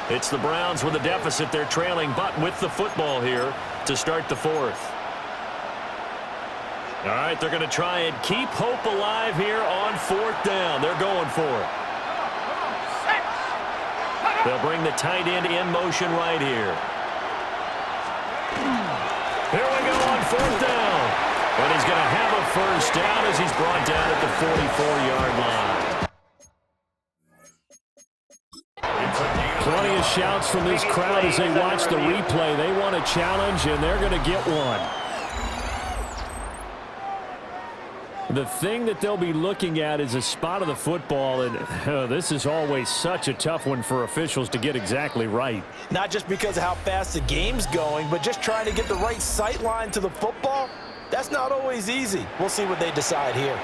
It's the Browns with a deficit. They're trailing, but with the football here to start the fourth. All right, they're going to try and keep hope alive here on fourth down. They're going for it. They'll bring the tight end in motion right here. Here we go on fourth down. And he's going to have a first down as he's brought down at the 44-yard line. Plenty of shouts from this crowd as they watch the replay. They want a challenge, and they're going to get one. The thing that they'll be looking at is a spot of the football, and this is always such a tough one for officials to get exactly right. Not just because of how fast the game's going, but just trying to get the right sight line to the football. That's not always easy. We'll see what they decide here.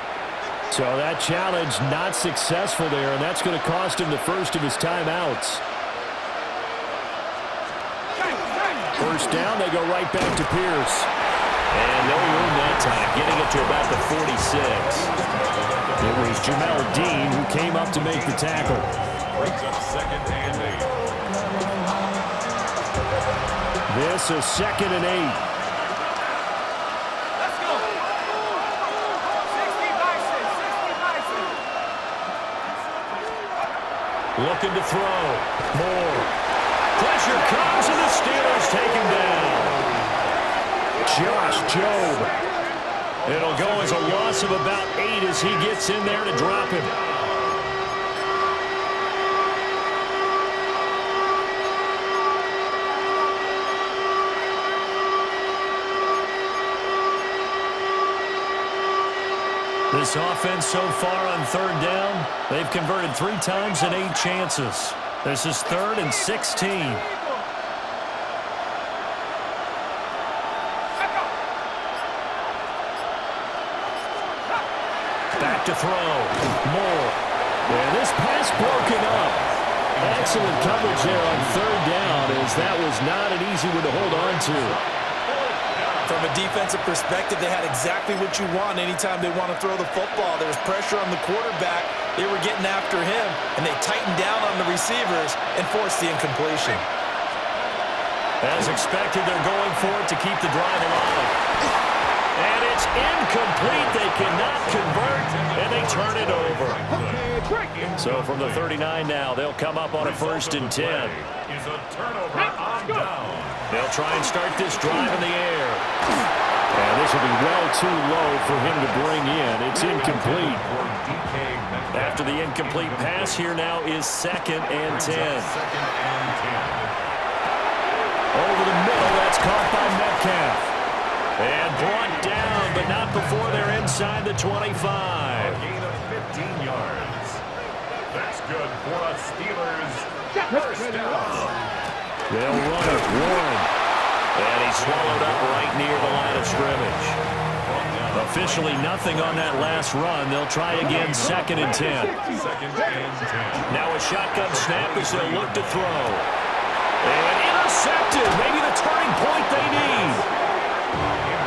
So that challenge not successful there, and that's going to cost him the first of his timeouts. First down, they go right back to Pierce. And no room that time, getting it to about the 46. It was Jamel Dean who came up to make the tackle. Brings up second and 8. This is second and 8. Let's go. 60 by 6, 60 by 6. Looking to throw. More. Pressure comes, and the Steelers take him down. Josh Jobe. It'll go as a loss of about 8 as he gets in there to drop him. This offense so far on third down, they've converted 3 times and 8 chances. This is 3rd and 16. Back to throw. More. And this pass broken up. Excellent coverage there on third down, as that was not an easy one to hold on to. From a defensive perspective, they had exactly what you want anytime they want to throw the football. There was pressure on the quarterback. They were getting after him, and they tightened down on the receivers and forced the incompletion. As expected, they're going for it to keep the drive alive. And it's incomplete. They cannot convert, and they turn it over. So from the 39 now, they'll come up on a 1st and 10. Is a turnover on down. They'll try and start this drive in the air. And this will be well too low for him to bring in. It's incomplete. After the incomplete pass, here now is 2nd and 10. Over the middle, that's caught by Metcalf. And brought down, but not before they're inside the 25. A gain of 15 yards. That's good for a Steelers first down. They'll run it. Warren. And he's swallowed up right near the line of scrimmage. Officially nothing on that last run. They'll try again 2nd and 10. 2nd and 10. Now a shotgun snap as they'll look to throw. And intercepted. Maybe the turning point they need.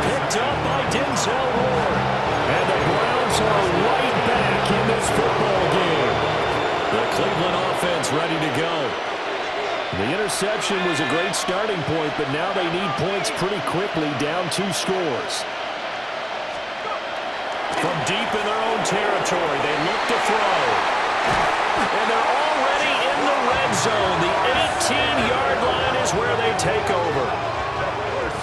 Picked up by Denzel Ward. And the Browns are right back in this football game. The Cleveland offense ready to go. The interception was a great starting point, but now they need points pretty quickly, down 2 scores. From deep in their own territory, they look to throw. And they're already in the red zone. The 18-yard line is where they take over.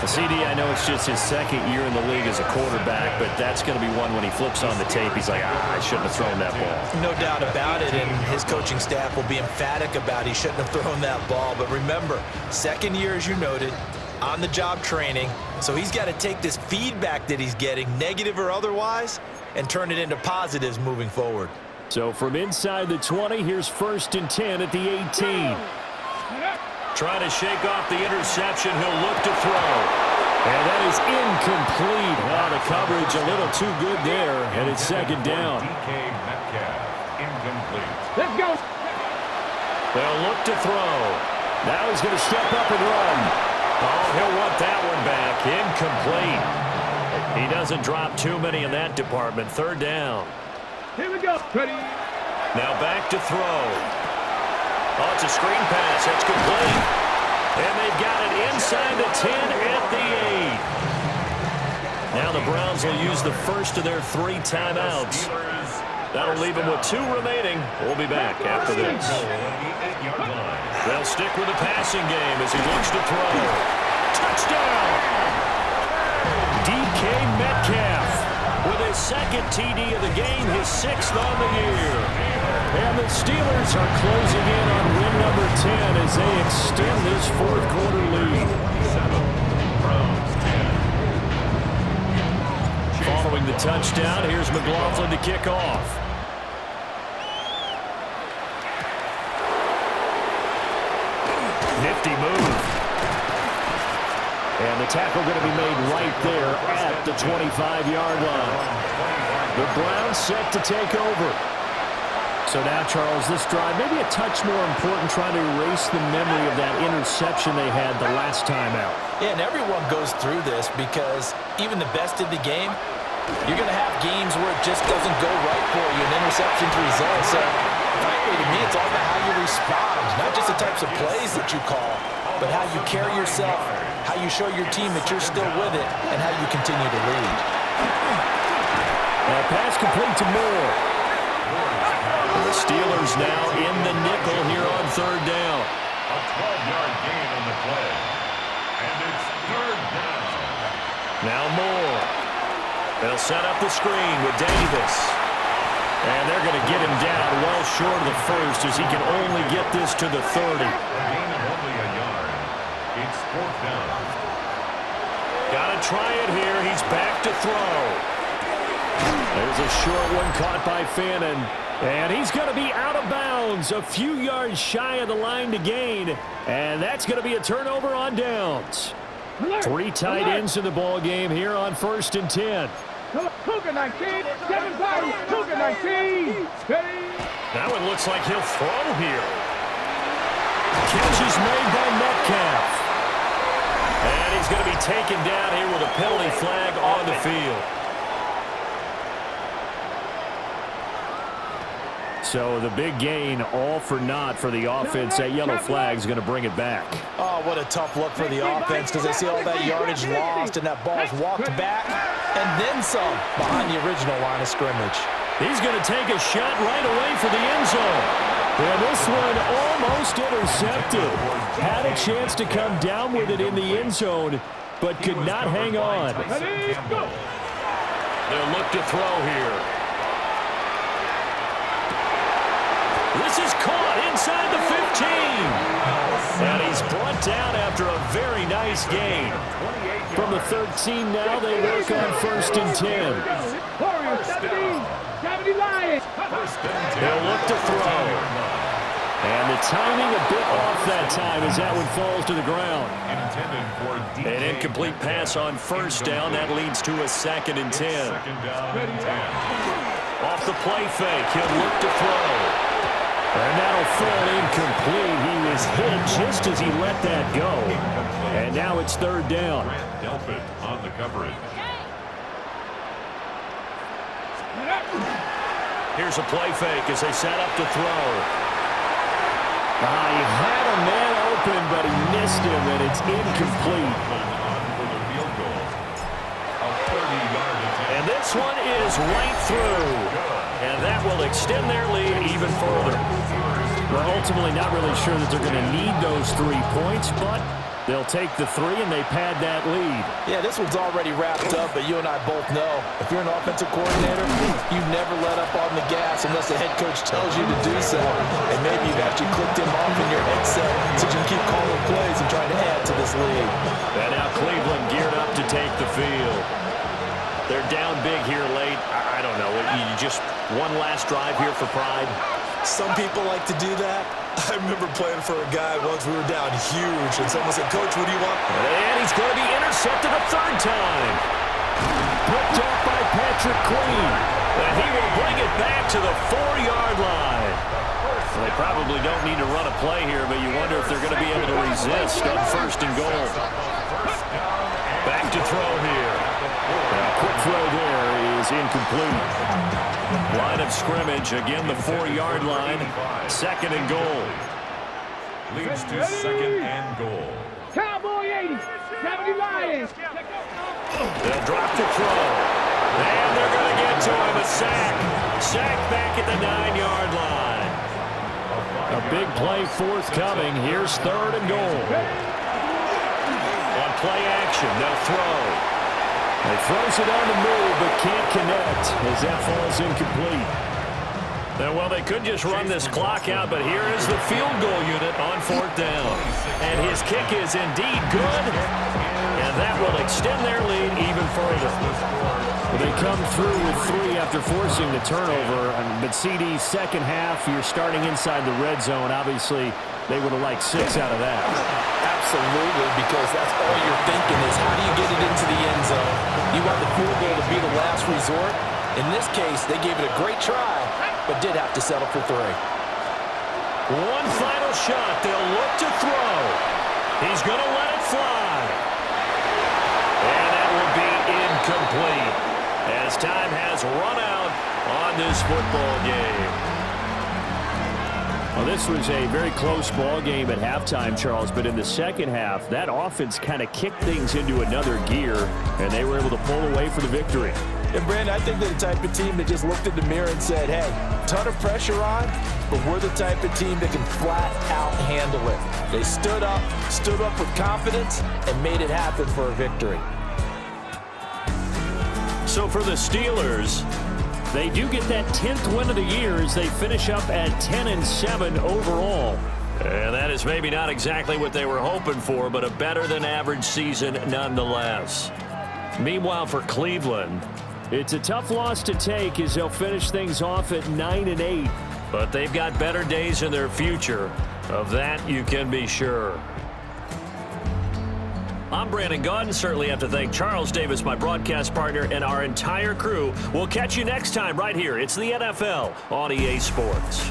CD, I know it's just his 2nd year in the league as a quarterback, but that's going to be one when he flips on the tape. He's like, I shouldn't have thrown that ball. No doubt about it, and his coaching staff will be emphatic about he shouldn't have thrown that ball. But remember, 2nd year, as you noted, on-the-job training, so he's got to take this feedback that he's getting, negative or otherwise, and turn it into positives moving forward. So from inside the 20, here's 1st and 10 at the 18. Trying to shake off the interception. He'll look to throw. And that is incomplete. Well, the coverage a little too good there, and it's 2nd down. DK Metcalf, incomplete. Let's go. They'll look to throw. Now he's going to step up and run. Oh, he'll want that one back. Incomplete. He doesn't drop too many in that department. 3rd down. Here we go. Ready. Now back to throw. Oh, it's a screen pass. That's complete. And they've got it inside the 10 at the 8. Now the Browns will use the first of their 3 timeouts. That'll leave them with 2 remaining. We'll be back after this. They'll stick with the passing game as he looks to throw. Touchdown! DK Metcalf with his 2nd TD of the game, his 6th on the year. And the Steelers are closing in on win number 10 as they extend this 4th quarter lead. Following the touchdown, here's McLaughlin to kick off. Nifty move. And the tackle going to be made right there at the 25-yard line. The Browns set to take over. So now, Charles, this drive maybe a touch more important, trying to erase the memory of that interception they had the last time out. Yeah, and everyone goes through this because even the best in the game, you're going to have games where it just doesn't go right for you, and interceptions result. So, frankly, to me, it's all about how you respond, not just the types of plays that you call, but how you carry yourself, how you show your team that you're still with it, and how you continue to lead. Now, pass complete to Moore. The Steelers now in the nickel here on 3rd down. A 12-yard gain on the play. And it's 3rd down. Now Moore. They'll set up the screen with Davis. And they're going to get him down well short of the first as he can only get this to the 30. A gain of only a yard. It's 4th down. Got to try it here. He's back to throw. There's a short one caught by Fannin. And he's going to be out of bounds, a few yards shy of the line to gain. And that's going to be a turnover on downs. 3 tight ends in the ball game here on 1st and 10. Cougar 19, 7-5, Cougar 19. Now it looks like he'll throw here. Catch is made by Metcalf. And he's going to be taken down here with a penalty flag on the field. So the big gain, all for naught for the offense. That yellow flag is going to bring it back. Oh, what a tough look for the offense because they see all that yardage lost and that ball's walked back and then some behind the original line of scrimmage. He's going to take a shot right away for the end zone. And this one almost intercepted. Had a chance to come down with it in the end zone, but could not hang on. They'll look to throw here. This is caught inside the 15. And he's brought down after a very nice gain. From the 13 now, they work on 1st and 10. They'll look to throw. And the timing a bit off that time as that one falls to the ground. An incomplete pass on 1st down. That leads to a 2nd and 10. Off the play fake, he'll look to throw. And that'll fall incomplete. He was hit just as he let that go. And now it's 3rd down. Delpit on the coverage. Here's a play fake as they set up to throw. He had a man open, but he missed him, and it's incomplete. And this one is right through. And that will extend their lead even further. We're ultimately not really sure that they're going to need those 3 points, but they'll take the 3 and they pad that lead. Yeah, this one's already wrapped up, but you and I both know if you're an offensive coordinator, you never let up on the gas unless the head coach tells you to do so. And maybe you've actually clicked him off in your headset so you can keep calling plays and trying to add to this lead. And now Cleveland geared up to take the field. They're down big here late. I don't know. You just one last drive here for pride. Some people like to do that. I remember playing for a guy once. We were down huge, and someone said, "Coach, what do you want?" And he's going to be intercepted a 3rd time. Picked up by Patrick Queen. And he will bring it back to the 4-yard line. Well, they probably don't need to run a play here, but you wonder if they're going to be able to resist on 1st and goal. Back to throw here. A quick throw there is incomplete. Line of scrimmage, again the 4-yard line, 2nd and goal. leads to second and goal. Cowboy 80, 70 Lions. They'll drop to throw. And they're going to get to him. A sack. Sack back at the 9-yard line. A big play forthcoming. Here's third and goal. On play action, they'll throw. He throws it on the move, but can't connect as that falls incomplete. Now, well, they could just run this clock out, but here is the field goal unit on fourth down. And his kick is indeed good, and that will extend their lead even further. Well, they come through with 3 after forcing the turnover, but CD's second half, you're starting inside the red zone. Obviously, they would have liked 6 out of that. Absolutely, because that's all you're thinking is how do you get it into the end zone? You want the field goal to be the last resort. In this case, they gave it a great try, but did have to settle for 3. One final shot. They'll look to throw. He's going to let it fly. And that will be incomplete as time has run out on this football game. Well, this was a very close ball game at halftime, Charles, but in the second half, that offense kind of kicked things into another gear, and they were able to pull away for the victory. And, Brandon, I think they're the type of team that just looked in the mirror and said, hey, ton of pressure on, but we're the type of team that can flat out handle it. They stood up with confidence, and made it happen for a victory. So for the Steelers, they do get that 10th win of the year as they finish up at 10-7 overall. And that is maybe not exactly what they were hoping for, but a better-than-average season nonetheless. Meanwhile, for Cleveland, it's a tough loss to take as they'll finish things off at 9-8. But they've got better days in their future. Of that, you can be sure. I'm Brandon Gaudin. Certainly have to thank Charles Davis, my broadcast partner, and our entire crew. We'll catch you next time right here. It's the NFL on EA Sports.